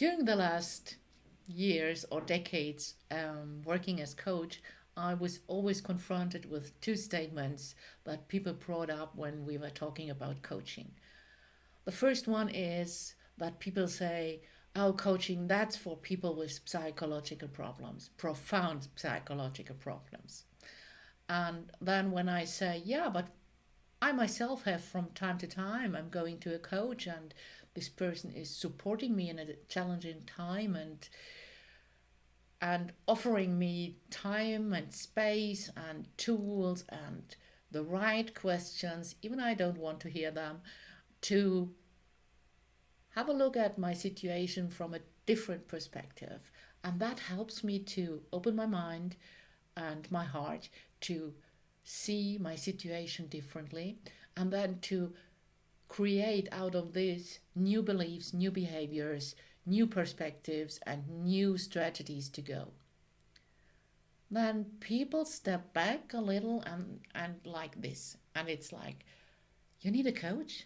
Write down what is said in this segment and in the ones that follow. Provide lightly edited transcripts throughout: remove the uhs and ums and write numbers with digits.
During the last years or decades working as coach, I was always confronted with two statements that people brought up when we were talking about coaching. The first one is that people say, oh, coaching, that's for people with psychological problems, profound psychological problems. And then when I say, yeah, but I myself have from time to time, I'm going to a coach and this person is supporting me in a challenging time and offering me time and space and tools and the right questions, even I don't want to hear them, to have a look at my situation from a different perspective. And that helps me to open my mind and my heart to see my situation differently and then to create out of this new beliefs, new behaviors, new perspectives, and new strategies to go. Then people step back a little and like this. And it's like, you need a coach?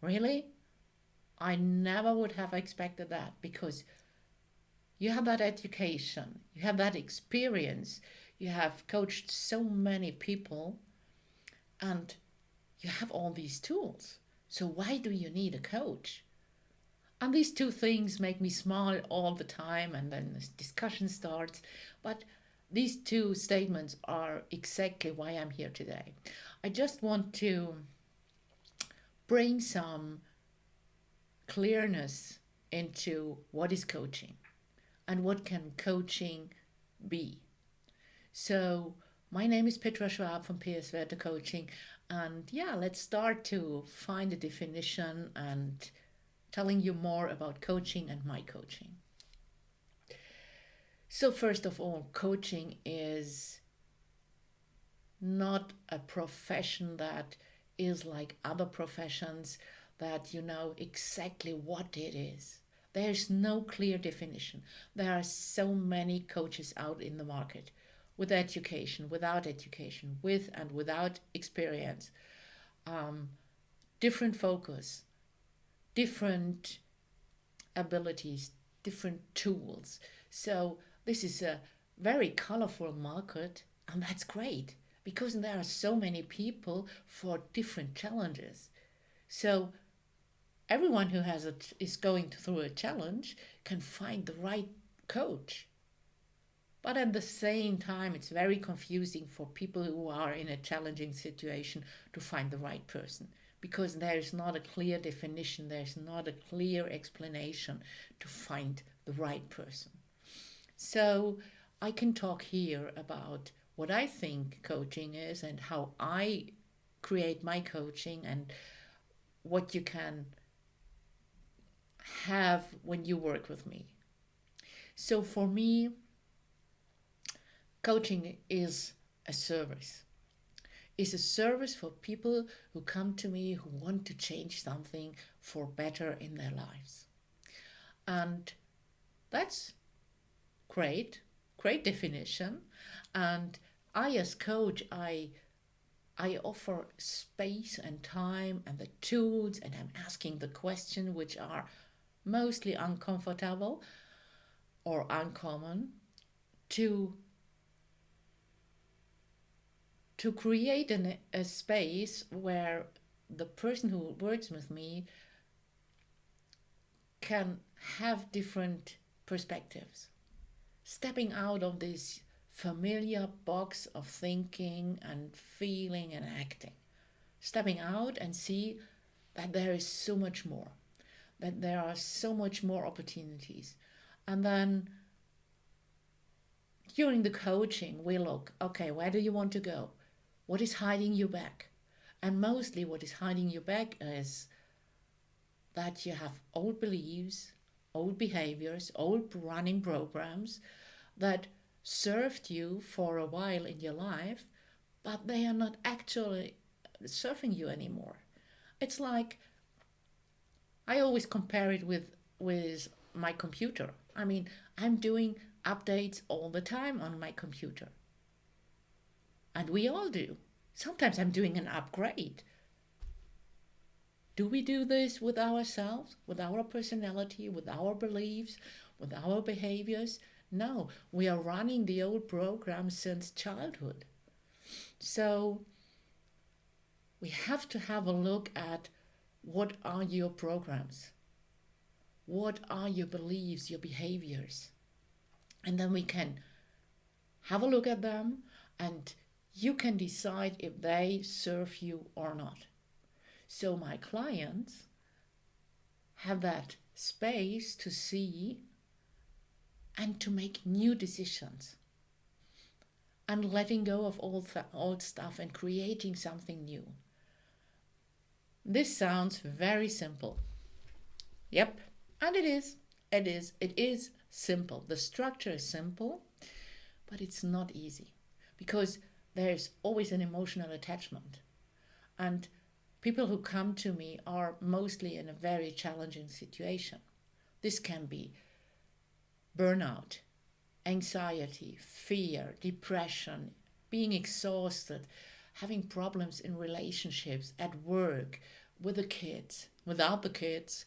Really? I never would have expected that because you have that education, you have that experience, you have coached so many people, and you have all these tools. So why do you need a coach? And these two things make me smile all the time, and then this discussion starts. But these two statements are exactly why I'm here today. I just want to bring some clearness into what is coaching and what can coaching be. So my name is Petra Schwab from PS Werte Coaching, and yeah, let's start to find a definition and telling you more about coaching and my coaching. So first of all, coaching is not a profession that is like other professions that you know exactly what it is. There's no clear definition. There are so many coaches out in the market with education, without education, with and without experience, different focus, different abilities, different tools. So this is a very colorful market, and that's great because there are so many people for different challenges. So everyone who is going through a challenge can find the right coach. But at the same time, it's very confusing for people who are in a challenging situation to find the right person because there's not a clear definition, there's not a clear explanation to find the right person. So I can talk here about what I think coaching is and how I create my coaching and what you can have when you work with me. So for me, coaching is a service. It's a service for people who come to me who want to change something for better in their lives. And that's great definition. And I as coach, I offer space and time and the tools, and I'm asking the questions which are mostly uncomfortable or uncommon to create a space where the person who works with me can have different perspectives, stepping out of this familiar box of thinking and feeling and acting, stepping out and see that there is so much more, that there are so much more opportunities. And then during the coaching, we look, okay, where do you want to go? What is hiding you back? And mostly what is hiding you back is that you have old beliefs, old behaviors, old running programs that served you for a while in your life, but they are not actually serving you anymore. It's like, I always compare it with my computer. I mean, I'm doing updates all the time on my computer. And we all do. Sometimes I'm doing an upgrade. Do we do this with ourselves, with our personality, with our beliefs, with our behaviors? No, we are running the old program since childhood. So we have to have a look at what are your programs? What are your beliefs, your behaviors? And then we can have a look at them and you can decide if they serve you or not. So my clients have that space to see and to make new decisions and letting go of old stuff and creating something new. This sounds very simple. Yep, and it is. It is simple. The structure is simple, but it's not easy because there's always an emotional attachment. And people who come to me are mostly in a very challenging situation. This can be burnout, anxiety, fear, depression, being exhausted, having problems in relationships, at work, with the kids, without the kids,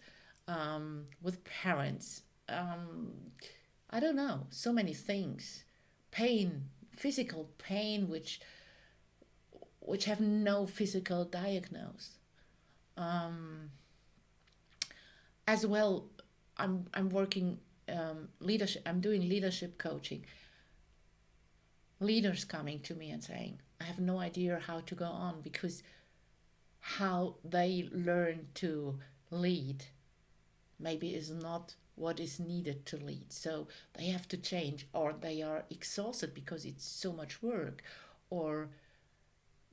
with parents. I don't know, so many things. Pain, physical pain, which have no physical diagnosis. As well, I'm working leadership. I'm doing leadership coaching. Leaders coming to me and saying, I have no idea how to go on because how they learn to lead maybe is not what is needed to lead. So they have to change, or they are exhausted because it's so much work, or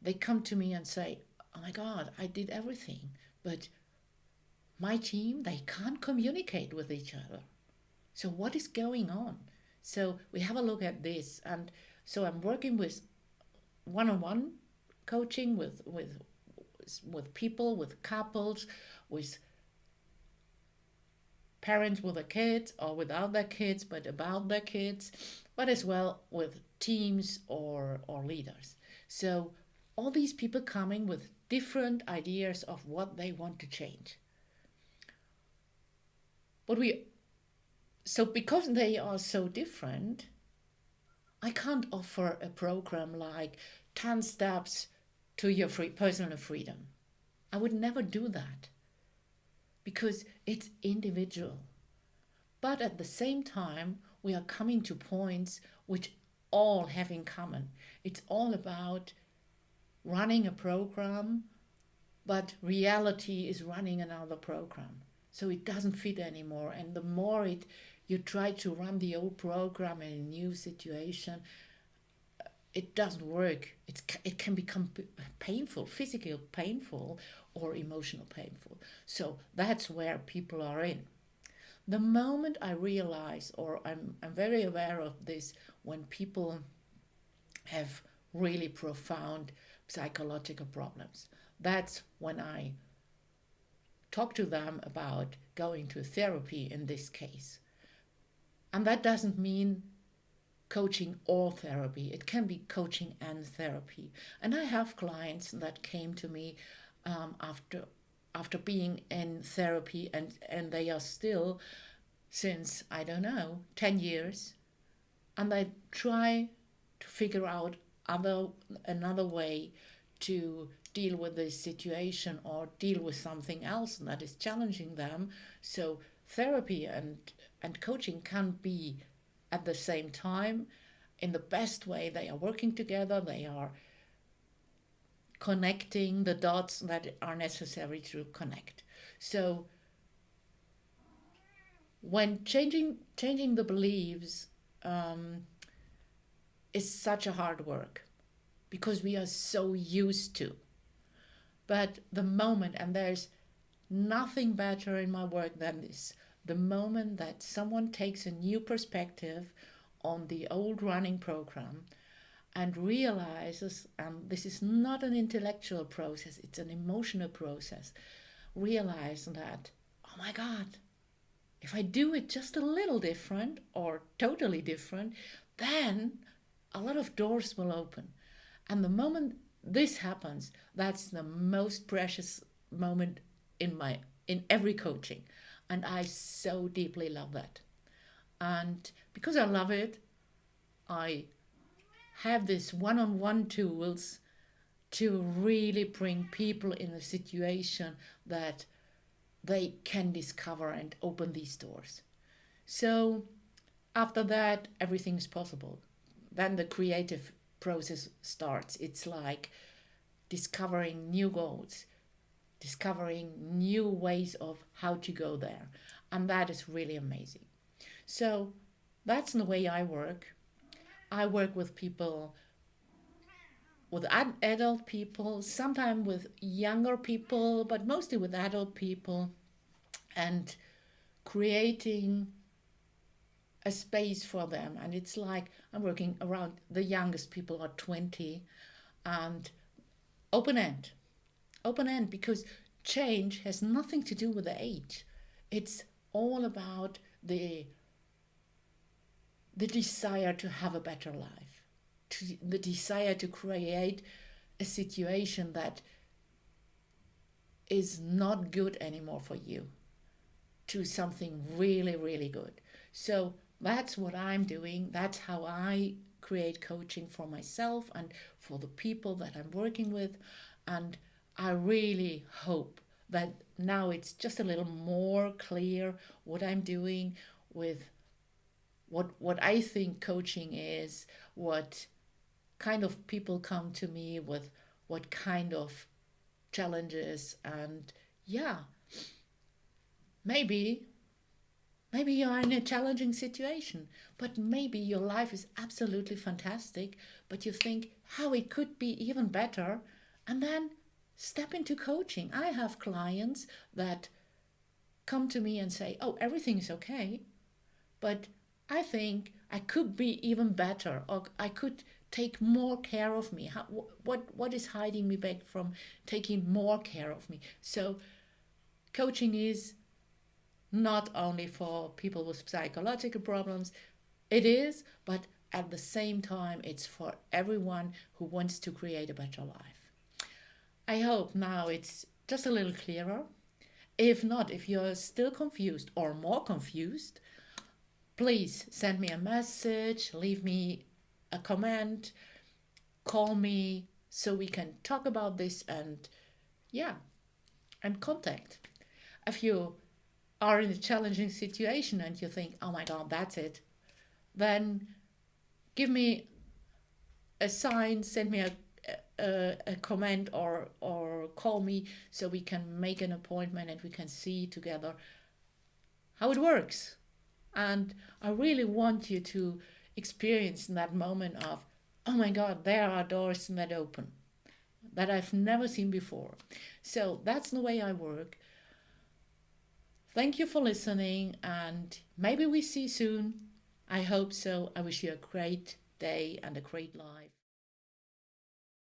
they come to me and say, oh my God, I did everything, but my team, they can't communicate with each other. So what is going on? So we have a look at this. And so I'm working with one-on-one coaching with people, with couples, with parents with their kids or without their kids, but about their kids, but as well with teams or leaders. So all these people coming with different ideas of what they want to change. So because they are so different, I can't offer a program like 10 steps to your personal freedom. I would never do that because it's individual. But at the same time, we are coming to points which all have in common. It's all about running a program, but reality is running another program. So it doesn't fit anymore. And the more you try to run the old program in a new situation, it doesn't work. It can become painful, physically painful or emotional painful. So that's where people are in. The moment I realize, or I'm very aware of this, when people have really profound psychological problems, that's when I talk to them about going to therapy in this case. And that doesn't mean coaching or therapy. It can be coaching and therapy. And I have clients that came to me after being in therapy and they are still since, I don't know, 10 years. And they try to figure out another way to deal with this situation or deal with something else that is challenging them. So therapy and coaching can be at the same time in the best way. They are working together, they are connecting the dots that are necessary to connect. So when changing the beliefs is such a hard work because we are so used to. But the moment, and there's nothing better in my work than this, the moment that someone takes a new perspective on the old running program and realizes, and this is not an intellectual process, it's an emotional process, realize that, oh my God, if I do it just a little different or totally different, then a lot of doors will open. And the moment this happens, that's the most precious moment in every coaching. And I so deeply love that. And because I love it, I have this one-on-one tools to really bring people in a situation that they can discover and open these doors. So after that, everything is possible. Then the creative process starts. It's like discovering new goals, discovering new ways of how to go there. And that is really amazing. So that's the way I work. I work with people, with adult people, sometimes with younger people, but mostly with adult people, and creating a space for them. And it's like I'm working around the youngest people are 20, and open end, because change has nothing to do with the age. It's all about the desire to have a better life, the desire to create a situation that is not good anymore for you, to something really, really good. So that's what I'm doing. That's how I create coaching for myself and for the people that I'm working with. And I really hope that now it's just a little more clear what I'm doing, with what I think coaching is, what kind of people come to me with, what kind of challenges. And yeah, maybe you are in a challenging situation, but maybe your life is absolutely fantastic, but you think how it could be even better, and then step into coaching. I have clients that come to me and say, oh, everything is okay, but I think I could be even better, or I could take more care of me. What is hiding me back from taking more care of me? So coaching is not only for people with psychological problems, it is, but at the same time, it's for everyone who wants to create a better life. I hope now it's just a little clearer. If not, if you're still confused or more confused, please send me a message, leave me a comment, call me so we can talk about this, and yeah, and contact. If you are in a challenging situation and you think, oh my God, that's it, then give me a sign, send me a comment, or call me so we can make an appointment and we can see together how it works. And I really want you to experience that moment of, oh my God, there are doors that open that I've never seen before. So that's the way I work. Thank you for listening, and maybe we see soon. I hope so. I wish you a great day and a great life.